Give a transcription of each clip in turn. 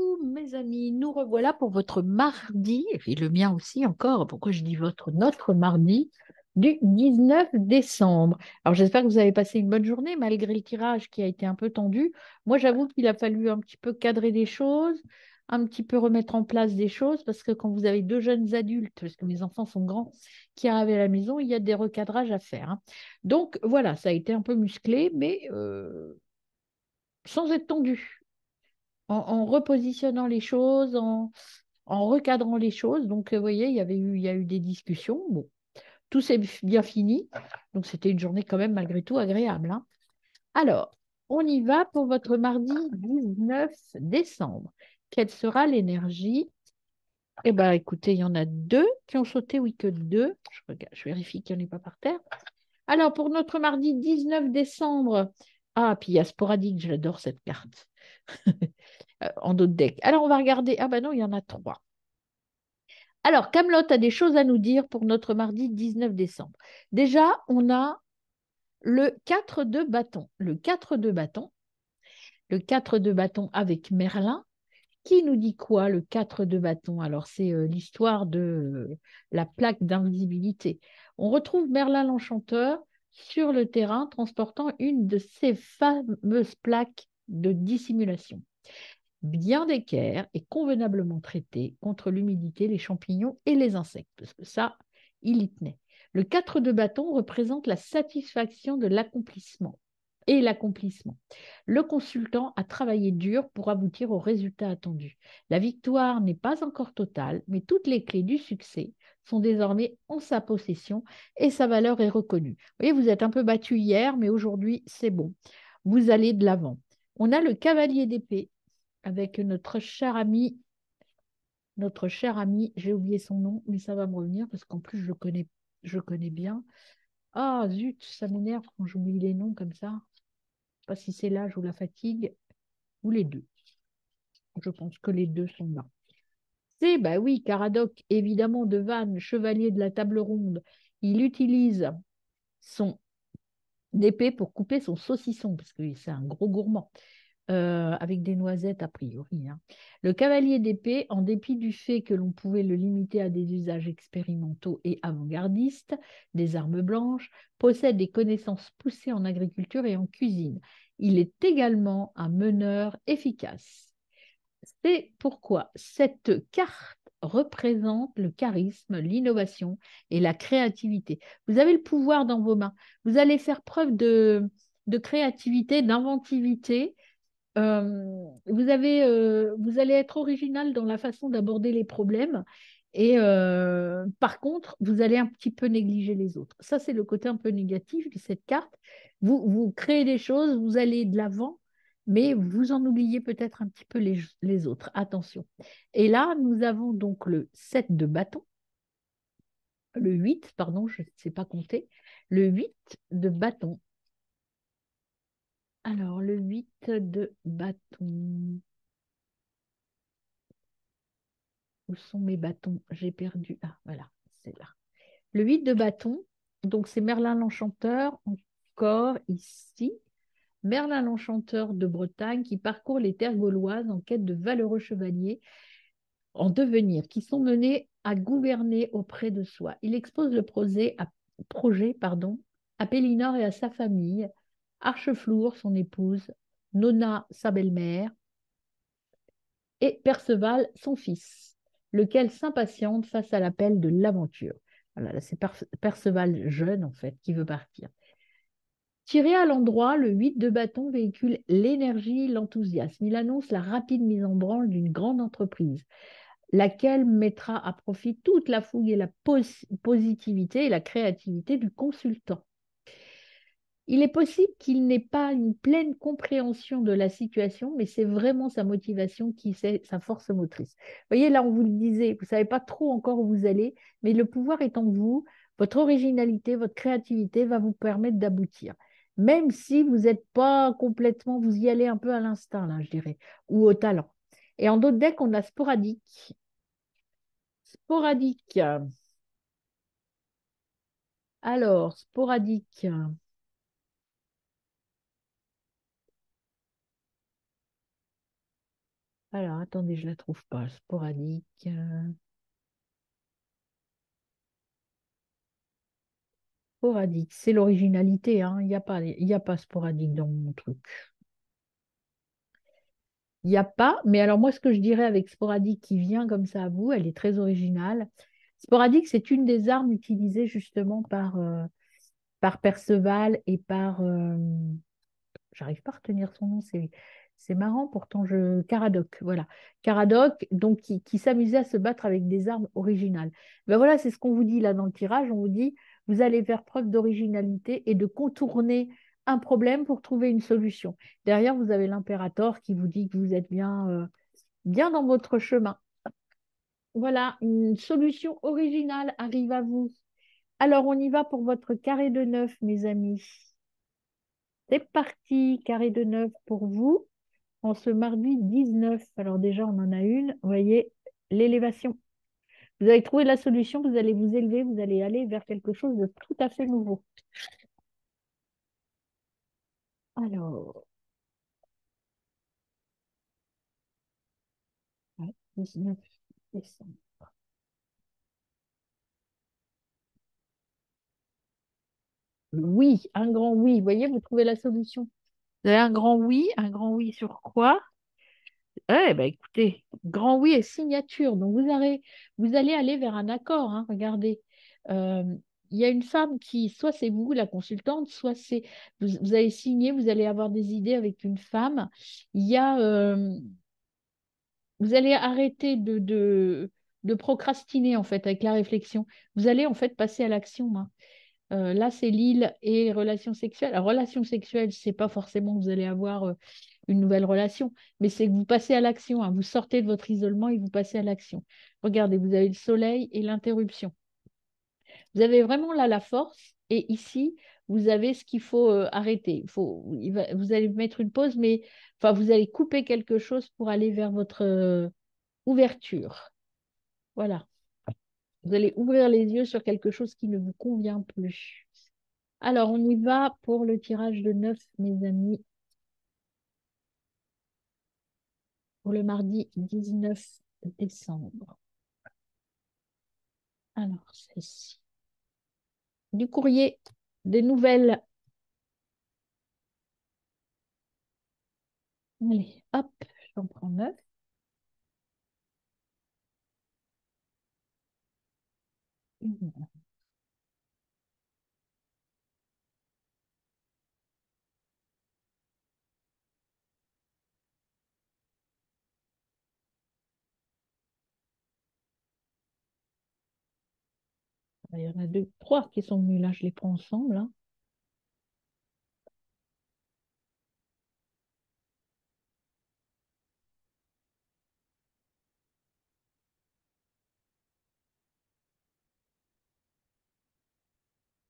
Coucou mes amis, nous revoilà pour votre mardi, et le mien aussi encore, pourquoi je dis notre mardi, du 19 décembre. Alors j'espère que vous avez passé une bonne journée malgré le tirage qui a été un peu tendu. Moi j'avoue qu'il a fallu un petit peu cadrer des choses, un petit peu remettre en place des choses, parce que quand vous avez deux jeunes adultes, parce que mes enfants sont grands, qui arrivent à la maison, il y a des recadrages à faire, hein. Donc voilà, ça a été un peu musclé, mais sans être tendu en repositionnant les choses, en recadrant les choses. Donc, vous voyez, il y a eu des discussions. Bon, tout s'est bien fini. Donc, c'était une journée quand même malgré tout agréable, hein. Alors, on y va pour votre mardi 19 décembre. Quelle sera l'énergie? Eh bien, écoutez, il y en a deux qui ont sauté, oui, que deux. Je regarde, je vérifie qu'il n'y en ait pas par terre. Alors, pour notre mardi 19 décembre, ah, puis il y a Sporadique, j'adore cette carte. En d'autres decks. Alors, on va regarder. Ah, ben non, il y en a trois. Alors, Camelot a des choses à nous dire pour notre mardi 19 décembre. Déjà, on a le 4 de bâton. Le 4 de bâton avec Merlin. Qui nous dit quoi, le 4 de bâton? Alors, c'est l'histoire de la plaque d'invisibilité. On retrouve Merlin l'Enchanteur sur le terrain transportant une de ces fameuses plaques de dissimulation bien d'équerre et convenablement traité contre l'humidité, les champignons et les insectes, parce que ça, il y tenait. Le 4 de bâton représente la satisfaction de l'accomplissement et l'accomplissement. Le consultant a travaillé dur pour aboutir au résultat attendu. La victoire n'est pas encore totale, mais toutes les clés du succès sont désormais en sa possession et sa valeur est reconnue. Vous voyez, vous êtes un peu battu hier, mais aujourd'hui, c'est bon. Vous allez de l'avant. On a le cavalier d'épée avec notre cher ami, j'ai oublié son nom, mais ça va me revenir parce qu'en plus je connais bien. Ah zut, ça m'énerve quand j'oublie les noms comme ça. Je sais pas si c'est l'âge ou la fatigue, ou les deux. Je pense que les deux sont là. C'est, bah oui, Caradoc, évidemment, de Vannes, chevalier de la table ronde. Il utilise son épée pour couper son saucisson, parce que c'est un gros gourmand. Avec des noisettes a priori, hein. Le cavalier d'épée, en dépit du fait que l'on pouvait le limiter à des usages expérimentaux et avant-gardistes, des armes blanches, possède des connaissances poussées en agriculture et en cuisine. Il est également un meneur efficace. C'est pourquoi cette carte représente le charisme, l'innovation et la créativité. Vous avez le pouvoir dans vos mains. Vous allez faire preuve de créativité, d'inventivité. Vous allez être original dans la façon d'aborder les problèmes et par contre, vous allez un petit peu négliger les autres. Ça, c'est le côté un peu négatif de cette carte. Vous créez des choses, vous allez de l'avant, mais vous en oubliez peut-être un petit peu les autres. Attention. Et là, nous avons donc le 7 de bâton, le 8 pardon, je ne sais pas compter, le 8 de bâton. Alors, le 8 de bâton. Où sont mes bâtons? J'ai perdu. Ah, voilà, c'est là. Le 8 de bâton, donc c'est Merlin l'Enchanteur, encore ici. Merlin l'Enchanteur de Bretagne qui parcourt les terres gauloises en quête de valeureux chevaliers en devenir, qui sont menés à gouverner auprès de soi. Il expose le projet à Pélinore et à sa famille, Archeflour, son épouse, Nona, sa belle-mère, et Perceval, son fils, lequel s'impatiente face à l'appel de l'aventure. Voilà, là, c'est Perceval jeune, en fait, qui veut partir. Tiré à l'endroit, le 8 de bâton véhicule l'énergie, l'enthousiasme. Il annonce la rapide mise en branle d'une grande entreprise, laquelle mettra à profit toute la fougue et la positivité et la créativité du consultant. Il est possible qu'il n'ait pas une pleine compréhension de la situation, mais c'est vraiment sa motivation qui c'est sa force motrice. Vous voyez, là, on vous le disait, vous ne savez pas trop encore où vous allez, mais le pouvoir est en vous, votre originalité, votre créativité va vous permettre d'aboutir. Même si vous n'êtes pas complètement, vous y allez un peu à l'instinct, là, je dirais, ou au talent. Et en d'autres decks, on a sporadique. Sporadique. Alors, sporadique. Alors, attendez, je la trouve pas. Sporadique. Sporadique, c'est l'originalité, hein. Il y a pas sporadique dans mon truc. Il n'y a pas, mais alors moi, ce que je dirais avec sporadique qui vient comme ça à vous, elle est très originale. Sporadique, c'est une des armes utilisées justement par Perceval et par, j'arrive pas à retenir son nom, c'est marrant, pourtant Caradoc, voilà. Caradoc, donc qui s'amusait à se battre avec des armes originales. Ben voilà, c'est ce qu'on vous dit là dans le tirage, on vous dit, vous allez faire preuve d'originalité et de contourner un problème pour trouver une solution. Derrière, vous avez l'impérator qui vous dit que vous êtes bien dans votre chemin. Voilà, une solution originale arrive à vous. Alors, on y va pour votre carré de 9, mes amis. C'est parti, carré de 9 pour vous en ce mardi 19. Alors déjà, on en a une. Vous voyez, l'élévation. Vous avez trouvé la solution, vous allez vous élever, vous allez aller vers quelque chose de tout à fait nouveau. Alors, ouais, 19 décembre. Oui, un grand oui. Vous voyez, vous trouvez la solution. Vous avez un grand oui sur quoi? Eh ben écoutez, grand oui et signature. Donc vous allez aller vers un accord, hein, regardez. Euh, il y a une femme qui, soit c'est vous, la consultante, soit c'est vous allez signer, vous allez avoir des idées avec une femme. Il y a, vous allez arrêter de procrastiner en fait avec la réflexion. Vous allez en fait passer à l'action, hein. Là, c'est l'île et relations sexuelles. Alors, relations sexuelles, c'est pas forcément que vous allez avoir une nouvelle relation, mais c'est que vous passez à l'action, hein. Vous sortez de votre isolement et vous passez à l'action. Regardez, vous avez le soleil et l'interruption. Vous avez vraiment là la force et ici, vous avez ce qu'il faut arrêter. Vous allez mettre une pause, mais enfin, vous allez couper quelque chose pour aller vers votre ouverture. Voilà. Vous allez ouvrir les yeux sur quelque chose qui ne vous convient plus. Alors, on y va pour le tirage de 9, mes amis, pour le mardi 19 décembre. Alors, c'est ici. Du courrier, des nouvelles. Allez, hop, j'en prends 9. Il y en a deux, trois qui sont venus là, je les prends ensemble, hein.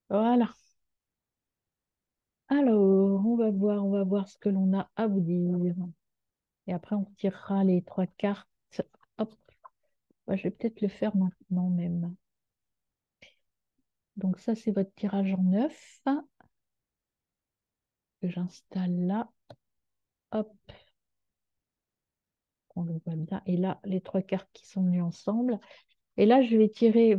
Voilà. Alors, on va voir ce que l'on a à vous dire. Et après, on tirera les trois cartes. Hop, bah, je vais peut-être le faire maintenant même. Donc ça, c'est votre tirage en 9 que j'installe là. Hop, on le voit bien. Et là, les trois cartes qui sont venues ensemble. Et là, je vais tirer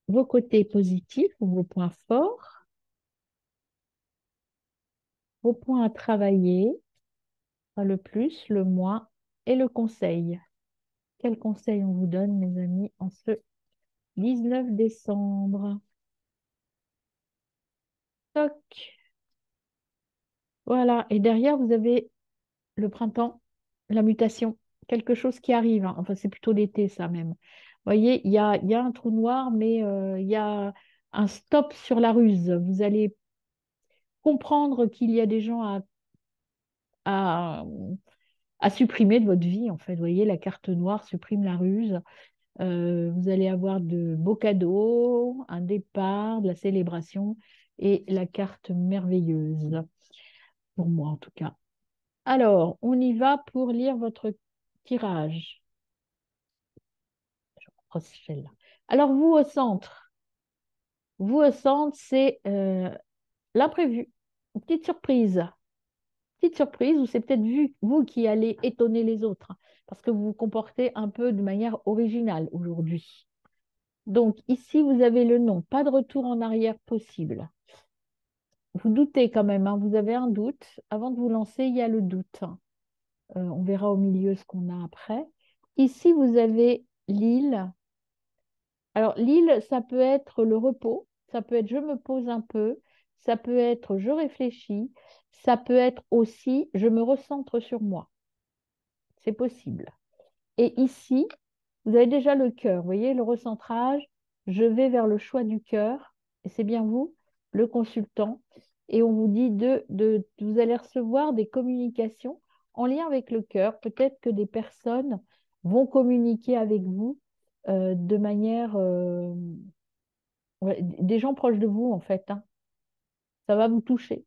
vos côtés positifs, ou vos points forts, vos points à travailler, le plus, le moins, et le conseil. Quel conseil on vous donne, mes amis, en ce 19 décembre? Toc. Voilà. Et derrière, vous avez le printemps, la mutation, quelque chose qui arrive, hein. Enfin, c'est plutôt l'été, ça même. Vous voyez, il y a un trou noir, mais il y a un stop sur la ruse. Vous allez comprendre qu'il y a des gens à, à supprimer de votre vie, en fait. Vous voyez, la carte noire supprime la ruse. Vous allez avoir de beaux cadeaux, un départ, de la célébration et la carte merveilleuse, pour moi en tout cas. Alors, on y va pour lire votre tirage. Oh, c'est celle-là. Alors, vous au centre, c'est l'imprévu, une petite surprise. petite surprise ou c'est peut-être vous qui allez étonner les autres, hein, parce que vous vous comportez un peu de manière originale aujourd'hui. Donc ici, vous avez le non, pas de retour en arrière possible. Vous doutez quand même, hein, vous avez un doute. Avant de vous lancer, il y a le doute. On verra au milieu ce qu'on a après. Ici, vous avez l'île. Alors, l'île, ça peut être le repos, ça peut être je me pose un peu, ça peut être je réfléchis, ça peut être aussi je me recentre sur moi. C'est possible. Et ici, vous avez déjà le cœur. Vous voyez, le recentrage, je vais vers le choix du cœur. Et c'est bien vous, le consultant. Et on vous dit vous allez recevoir des communications en lien avec le cœur. Peut-être que des personnes vont communiquer avec vous de manière... ouais, des gens proches de vous, en fait, hein. Ça va vous toucher.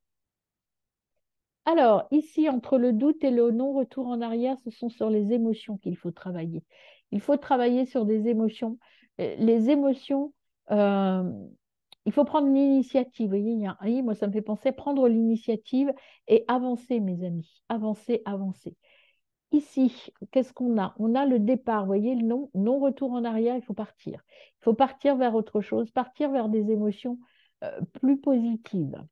Alors, ici, entre le doute et le non-retour en arrière, ce sont sur les émotions qu'il faut travailler. Il faut travailler sur des émotions. Les émotions, euh, il faut prendre l'initiative. Vous voyez, il y a un i, moi, ça me fait penser prendre l'initiative et avancer, mes amis. Avancer, avancer. Ici, qu'est-ce qu'on a? On a le départ, vous voyez, le non-retour en arrière, il faut partir. Il faut partir vers autre chose, partir vers des émotions plus positives.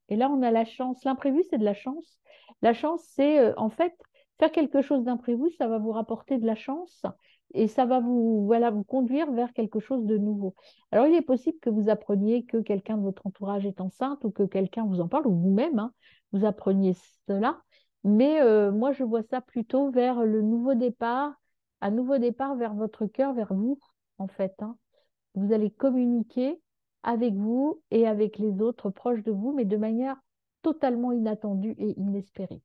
Et là, on a la chance. L'imprévu, c'est de la chance. La chance, c'est en fait faire quelque chose d'imprévu, ça va vous rapporter de la chance et ça va vous, voilà, vous conduire vers quelque chose de nouveau. Alors, il est possible que vous appreniez que quelqu'un de votre entourage est enceinte ou que quelqu'un vous en parle ou vous-même, hein, vous appreniez cela. Mais moi, je vois ça plutôt vers le nouveau départ, un nouveau départ vers votre cœur, vers vous, en fait, hein. Vous allez communiquer avec vous et avec les autres proches de vous, mais de manière totalement inattendue et inespérée.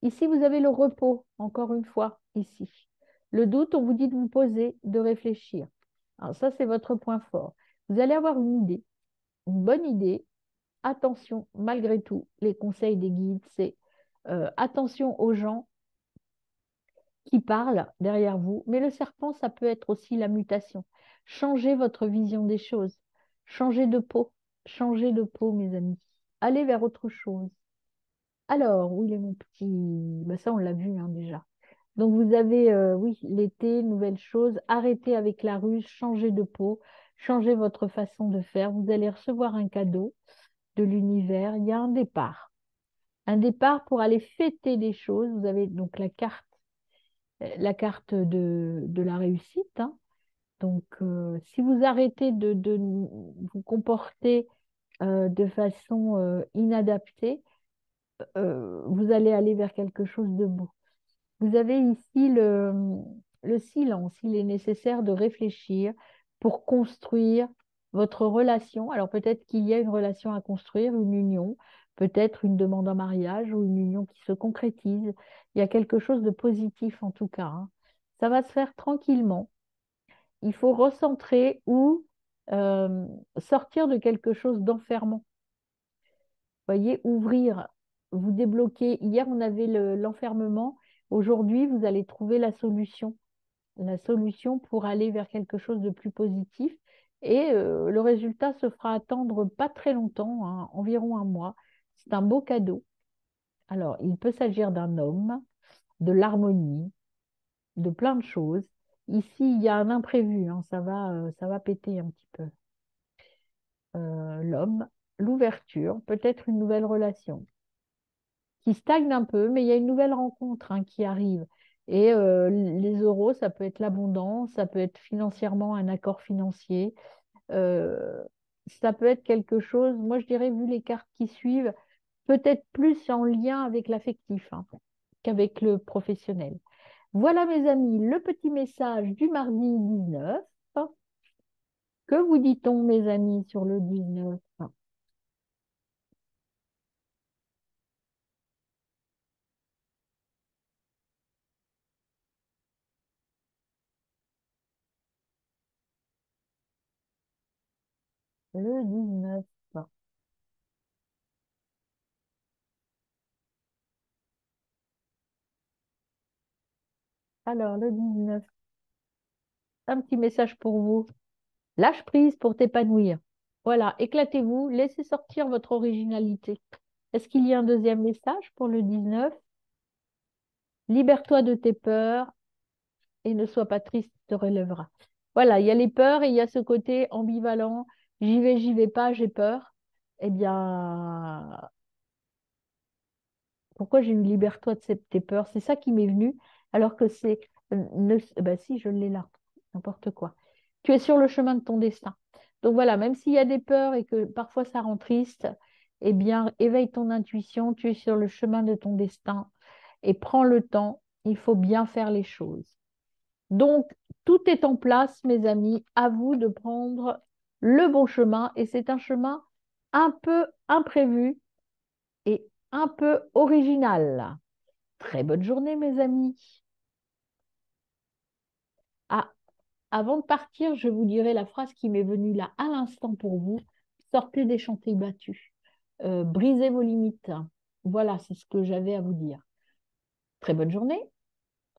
Ici, vous avez le repos, encore une fois, ici. Le doute, on vous dit de vous poser, de réfléchir. Alors ça, c'est votre point fort. Vous allez avoir une idée, une bonne idée. Attention, malgré tout, les conseils des guides, c'est attention aux gens qui parle derrière vous. Mais le serpent, ça peut être aussi la mutation. Changez votre vision des choses. Changez de peau. Changez de peau, mes amis. Allez vers autre chose. Alors, où il est mon petit... Ben ça, on l'a vu hein, déjà. Donc, vous avez, oui, l'été, nouvelle chose. Arrêtez avec la ruse, changez de peau, changez votre façon de faire. Vous allez recevoir un cadeau de l'univers. Il y a un départ. Un départ pour aller fêter des choses. Vous avez donc la carte de la réussite, hein. Donc, si vous arrêtez de vous comporter de façon inadaptée, vous allez aller vers quelque chose de beau. Vous avez ici le silence. Il est nécessaire de réfléchir pour construire votre relation. Alors peut-être qu'il y a une relation à construire, une union, peut-être une demande en mariage ou une union qui se concrétise. Il y a quelque chose de positif en tout cas, hein. Ça va se faire tranquillement. Il faut recentrer ou euh, sortir de quelque chose d'enfermant. Voyez, ouvrir, vous débloquer. Hier, on avait l'enfermement. Aujourd'hui, vous allez trouver la solution pour aller vers quelque chose de plus positif. Et le résultat se fera attendre pas très longtemps, hein, environ un mois. C'est un beau cadeau. Alors, il peut s'agir d'un homme, de l'harmonie, de plein de choses. Ici, il y a un imprévu, hein, ça va péter un petit peu. L'homme, l'ouverture, peut-être une nouvelle relation qui stagne un peu, mais il y a une nouvelle rencontre hein, qui arrive. Et les euros, ça peut être l'abondance, ça peut être financièrement un accord financier, euh, ça peut être quelque chose, moi je dirais, vu les cartes qui suivent, peut-être plus en lien avec l'affectif hein, qu'avec le professionnel. Voilà mes amis, le petit message du mardi 19. Que vous dit-on mes amis sur le 19? Le 19. Alors, le 19, un petit message pour vous. Lâche prise pour t'épanouir. Voilà, éclatez-vous, laissez sortir votre originalité. Est-ce qu'il y a un deuxième message pour le 19? Libère-toi de tes peurs et ne sois pas triste, tu te relèveras. Voilà, il y a les peurs et il y a ce côté ambivalent. J'y vais pas, j'ai peur. Eh bien, pourquoi j'ai eu libère-toi de tes peurs? C'est ça qui m'est venu, alors que c'est... bah si, je l'ai là, n'importe quoi. Tu es sur le chemin de ton destin. Donc voilà, même s'il y a des peurs et que parfois ça rend triste, eh bien, éveille ton intuition, tu es sur le chemin de ton destin et prends le temps, il faut bien faire les choses. Donc, tout est en place, mes amis, à vous de prendre le bon chemin et c'est un chemin un peu imprévu et un peu original. Très bonne journée, mes amis. Ah, avant de partir, je vous dirai la phrase qui m'est venue là à l'instant pour vous. Sortez des chantiers battus. Brisez vos limites. Voilà, c'est ce que j'avais à vous dire. Très bonne journée.